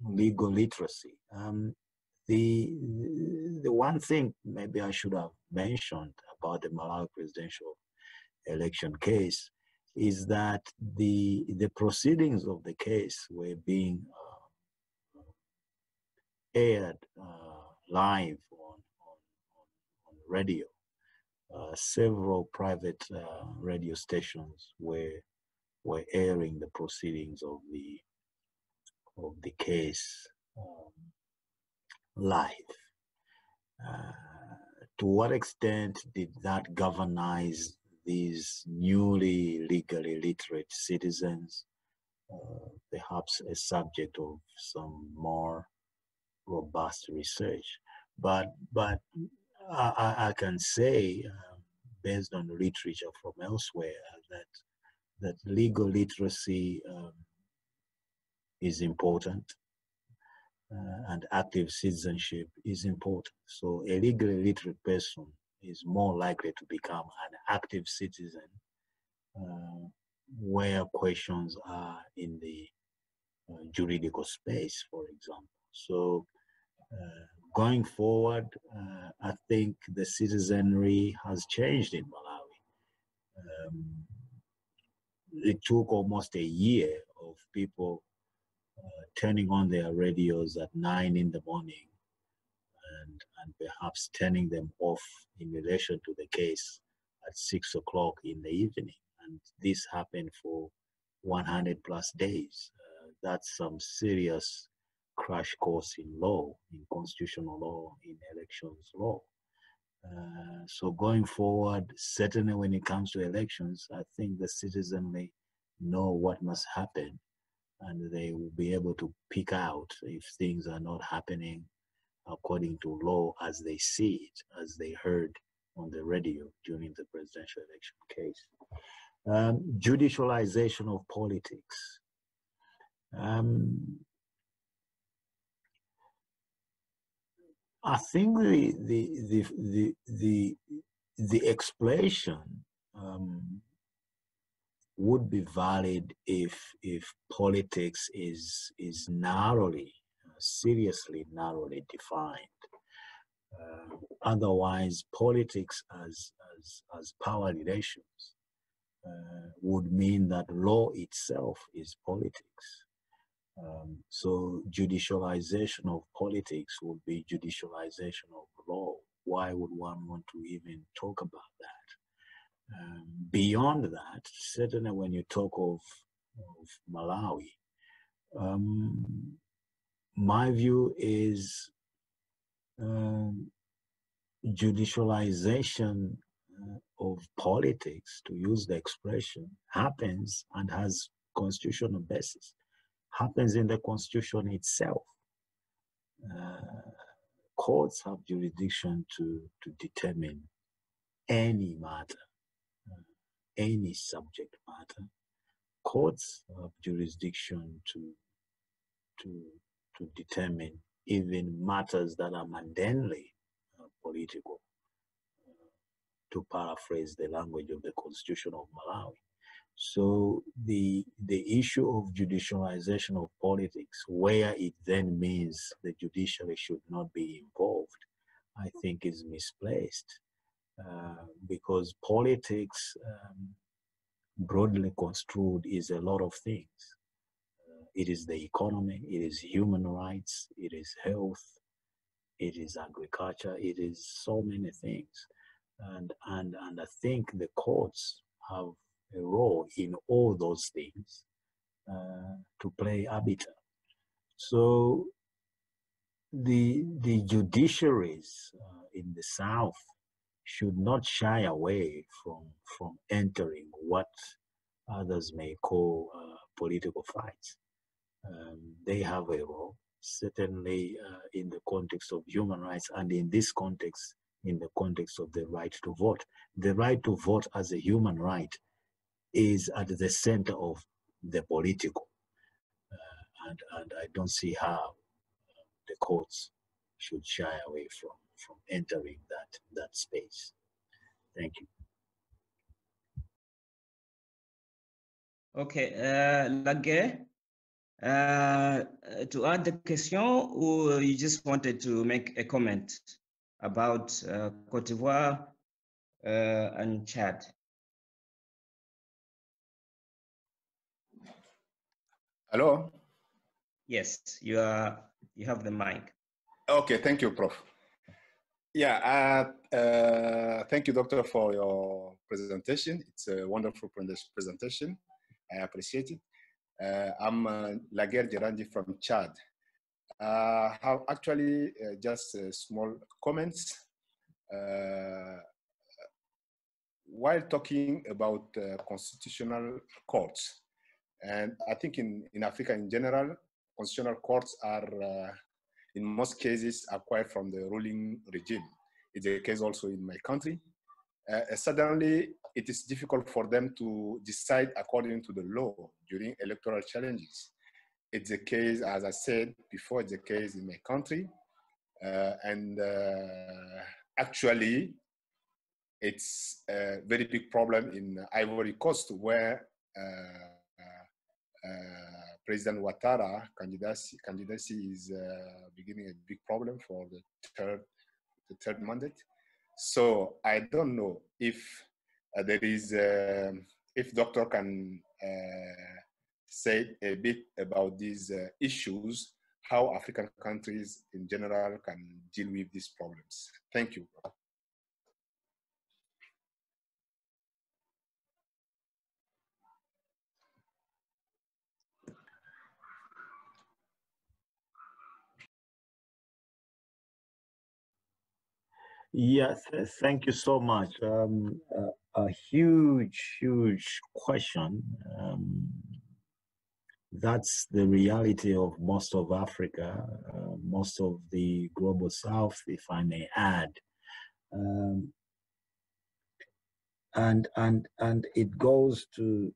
legal literacy. The one thing maybe I should have mentioned about the Malawi presidential election case is that the proceedings of the case were being aired live on radio. Several private radio stations were airing the proceedings of the case live. To what extent did that galvanize these newly legally literate citizens? Perhaps a subject of some more robust research. But I can say, based on literature from elsewhere, that legal literacy is important. And active citizenship is important. So a legally literate person is more likely to become an active citizen where questions are in the juridical space, for example. So going forward, I think the citizenry has changed in Malawi. It took almost a year of people turning on their radios at 9 in the morning and perhaps turning them off in relation to the case at 6 o'clock in the evening. And this happened for 100 plus days. That's some serious crash course in law, in constitutional law, in elections law. So going forward, certainly when it comes to elections, I think the citizenry know what must happen, and they will be able to pick out if things are not happening according to law as they see it, as they heard on the radio during the presidential election case. Judicialization of politics. I think the explanation would be valid if politics is narrowly, seriously narrowly defined. Otherwise, politics as power relations would mean that law itself is politics. So judicialization of politics would be judicialization of law. Why would one want to even talk about that? Beyond that, certainly when you talk of Malawi, my view is judicialization of politics, to use the expression, happens and has constitutional basis, happens in the constitution itself. Courts have jurisdiction to determine any matter, any subject matter. Courts have jurisdiction to determine even matters that are mundanely political, to paraphrase the language of the Constitution of Malawi. So the issue of judicialization of politics, where it then means the judiciary should not be involved, I think is misplaced, because politics, broadly construed, is a lot of things. It is the economy, it is human rights, it is health, it is agriculture, it is so many things. And I think the courts have a role in all those things to play arbiter. So the judiciaries in the South should not shy away from entering what others may call political fights. They have a role, certainly in the context of human rights, and in this context, in the context of the right to vote. The right to vote as a human right is at the center of the political. And I don't see how the courts should shy away from entering that space. Thank you.
Okay, Laguerre, to add the question, or you just wanted to make a comment about Cote d'Ivoire and Chad?
Hello?
Yes, you have the mic.
Okay, thank you, Prof. Yeah, thank you, Doctor, for your presentation. It's a wonderful presentation. I appreciate it. I'm Laguerre Gerandi from Chad. I have actually just small comments. While talking about constitutional courts, and I think in Africa in general, constitutional courts are, in most cases, acquired from the ruling regime. It's the case also in my country. Suddenly, it is difficult for them to decide according to the law during electoral challenges. It's the case, as I said before, it's the case in my country. Actually, it's a very big problem in Ivory Coast, where President Ouattara candidacy is beginning a big problem for the third mandate. So I don't know if there is, if Doctor can say a bit about these issues, how African countries in general can deal with these problems. Thank you.
Yes, thank you so much. A huge question. That's the reality of most of Africa, most of the global South, if I may add. And it goes to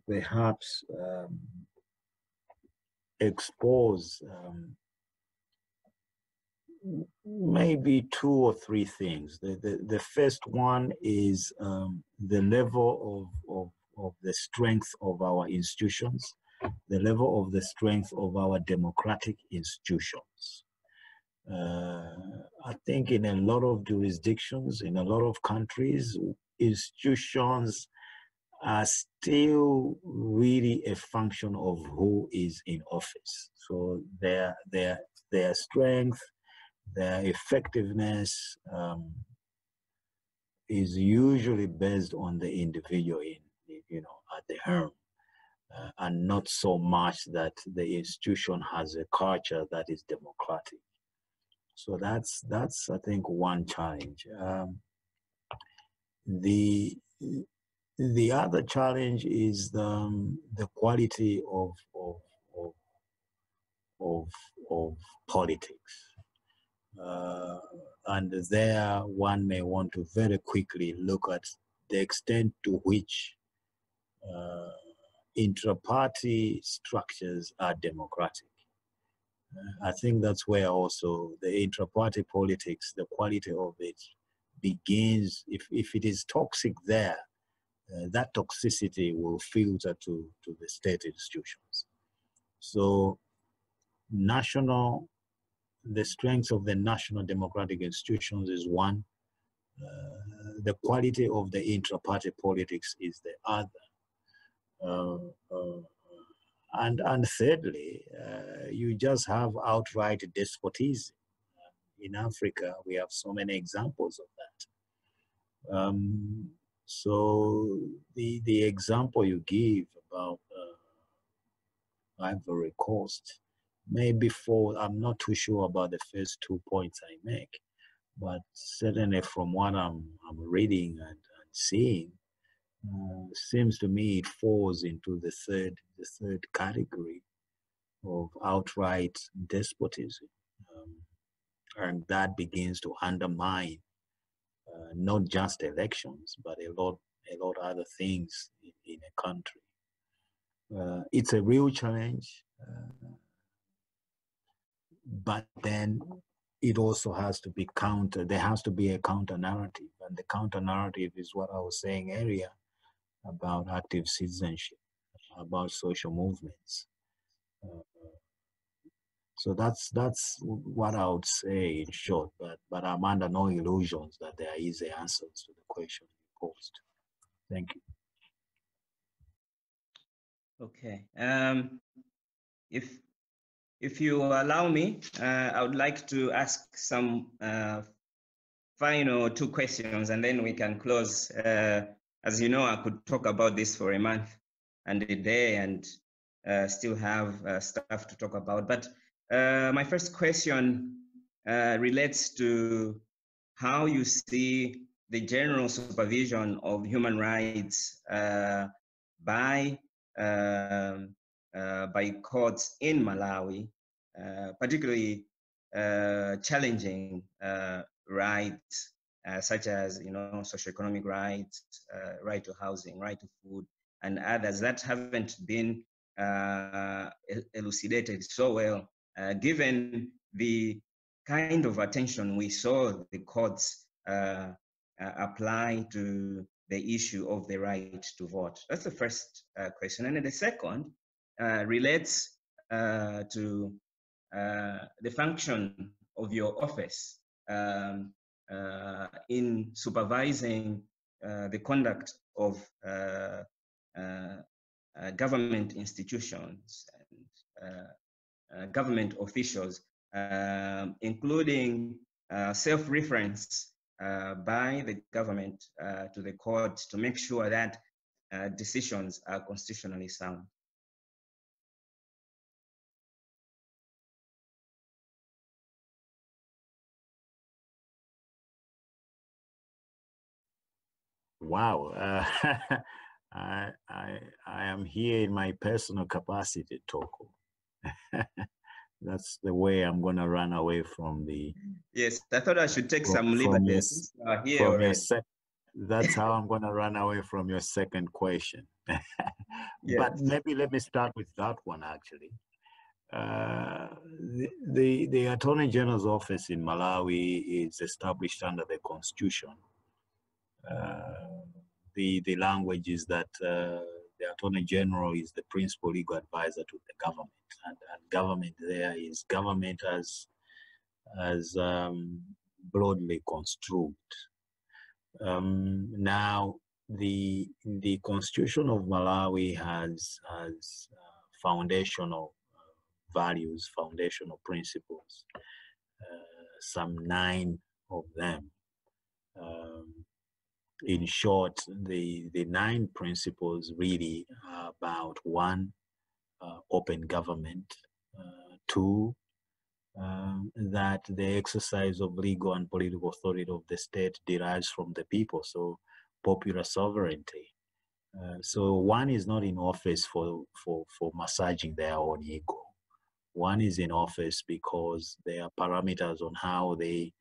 perhaps expose maybe two or three things. The first one is the level of the strength of our institutions, the level of the strength of our democratic institutions. I think in a lot of jurisdictions, in a lot of countries, institutions are still really a function of who is in office. So their strength, their effectiveness is usually based on the individual at the helm, and not so much that the institution has a culture that is democratic. So that's I think one challenge. The other challenge is the quality of politics. And there one may want to very quickly look at the extent to which intra-party structures are democratic. I think that's where also the intra-party politics, the quality of it begins. If it is toxic there, that toxicity will filter to the state institutions. So the strength of the national democratic institutions is one. The quality of the intra-party politics is the other. And thirdly, you just have outright despotism. In Africa, we have so many examples of that. So the example you give about Ivory Coast maybe I'm not too sure about the first 2 points I make, but certainly from what I'm reading and seeing, seems to me it falls into the third category of outright despotism, and that begins to undermine not just elections, but a lot other things in a country. It's a real challenge, but then it also has to be countered. There has to be a counter narrative, and the counter narrative is what I was saying earlier about active citizenship, about social movements. So that's what I would say in short, but I'm under no illusions that there are easy answers to the question you posed. Thank you.
Okay. If you allow me, I would like to ask some final 2 questions, and then we can close. As you know, I could talk about this for a month and a day and still have stuff to talk about. But my first question relates to how you see the general supervision of human rights by courts in Malawi, particularly challenging rights such as socioeconomic rights, right to housing, right to food, and others that haven't been elucidated so well, given the kind of attention we saw the courts apply to the issue of the right to vote. That's the first question. And then the second relates to the function of your office in supervising the conduct of government institutions and government officials, including self-reference by the government to the court to make sure that decisions are constitutionally sound.
Wow. I am here in my personal capacity, Toko. That's the way I'm going to run away from the...
Yes, I thought I should take some
from
liberties here
from
already.
That's how I'm going to run away from your second question.
Yes.
But maybe let me start with that one, actually. The Attorney General's office in Malawi is established under the Constitution. The language is that the Attorney General is the principal legal advisor to the government, and government there is government as broadly construed. Now, the Constitution of Malawi has foundational values, foundational principles, some 9 of them. In short, the 9 principles really are about 1, open government, 2, that the exercise of legal and political authority of the state derives from the people, so popular sovereignty. So one is not in office for massaging their own ego. One is in office because there are parameters on how they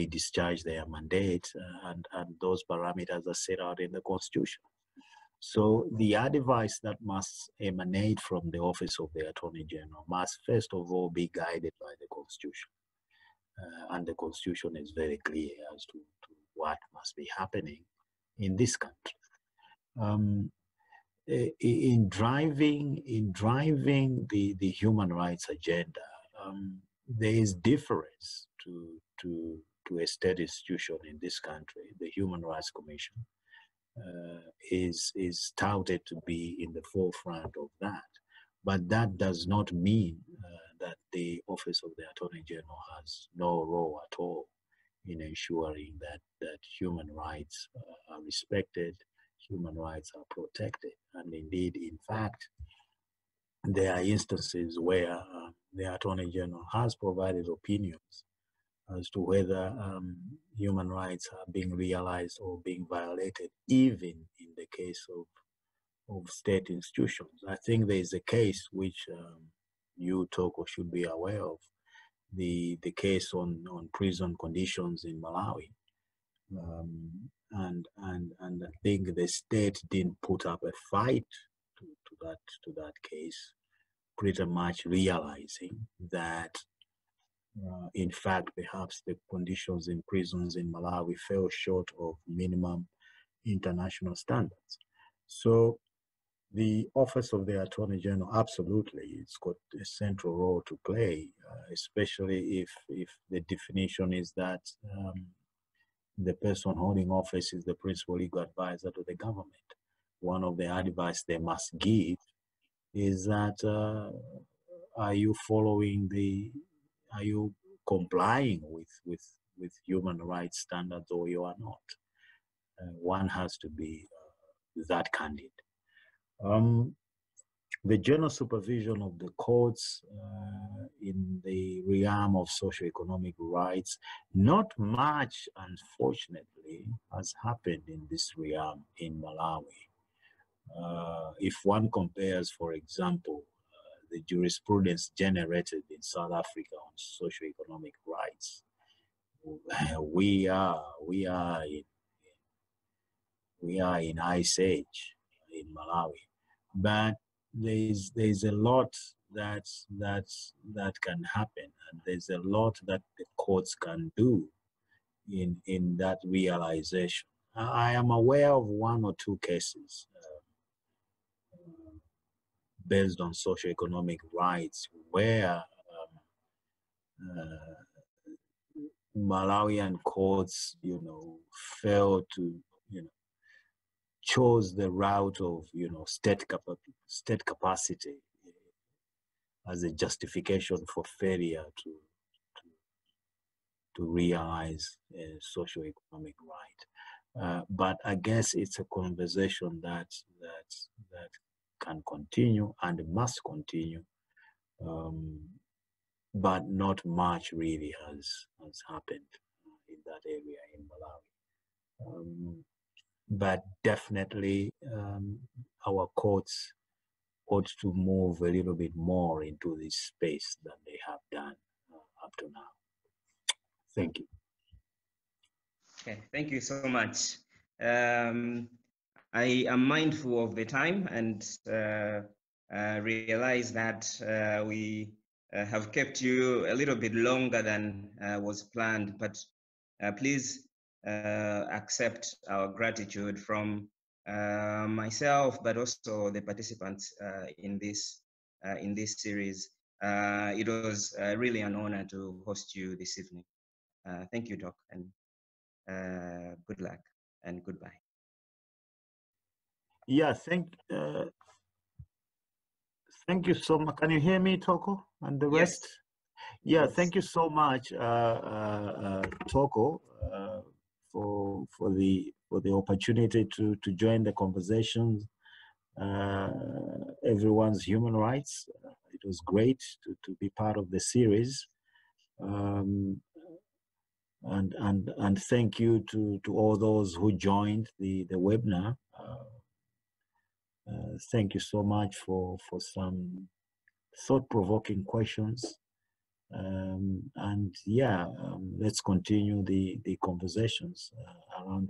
discharge their mandate, and those parameters are set out in the Constitution. So the advice that must emanate from the office of the Attorney General must first of all be guided by the Constitution. And the Constitution is very clear as to what must be happening in this country. In driving the human rights agenda, there is difference to a state institution in this country. The Human Rights Commission is touted to be in the forefront of that, but that does not mean that the office of the Attorney General has no role at all in ensuring that human rights are respected, human rights are protected. And indeed, in fact, there are instances where the Attorney General has provided opinions as to whether human rights are being realized or being violated, even in the case of state institutions. I think there is a case which you, Toko, should be aware of, the case on prison conditions in Malawi. And I think the state didn't put up a fight to that case, pretty much realizing that in fact, perhaps the conditions in prisons in Malawi fell short of minimum international standards. So the office of the Attorney General, absolutely, it's got a central role to play, especially if the definition is that the person holding office is the principal legal advisor to the government. One of the advice they must give is that are you complying with human rights standards, or you are not? One has to be that candid. The general supervision of the courts in the realm of socioeconomic rights, not much, unfortunately, has happened in this realm in Malawi. If one compares, for example, the jurisprudence generated in South Africa on socioeconomic rights, we are in ice age in Malawi, but there's a lot that can happen, and there's a lot that the courts can do in that realization. I am aware of 1 or 2 cases based on socioeconomic rights where Malawian courts, fail to, chose the route of, state capacity as a justification for failure to realize a socioeconomic right. But I guess it's a conversation that can continue and must continue, but not much really has happened in that area in Malawi. but definitely our courts ought to move a little bit more into this space than they have done up to now. Thank you.
Okay, thank you so much. I am mindful of the time and realize that we have kept you a little bit longer than was planned, but please accept our gratitude from myself, but also the participants in this series. It was really an honor to host you this evening. Thank you, Doc, and good luck and goodbye.
Yeah, thank you so much. Can you hear me, Toko, and the rest?
Yes.
Yeah,
Yes.
thank you so much, Toko, for the opportunity to join the conversations. Everyone's human rights. It was great to be part of the series. And thank you to all those who joined the webinar. Thank you so much for some thought-provoking questions. And yeah, let's continue the conversations around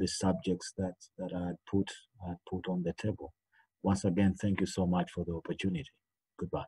the subjects that I put on the table. Once again, thank you so much for the opportunity. Goodbye.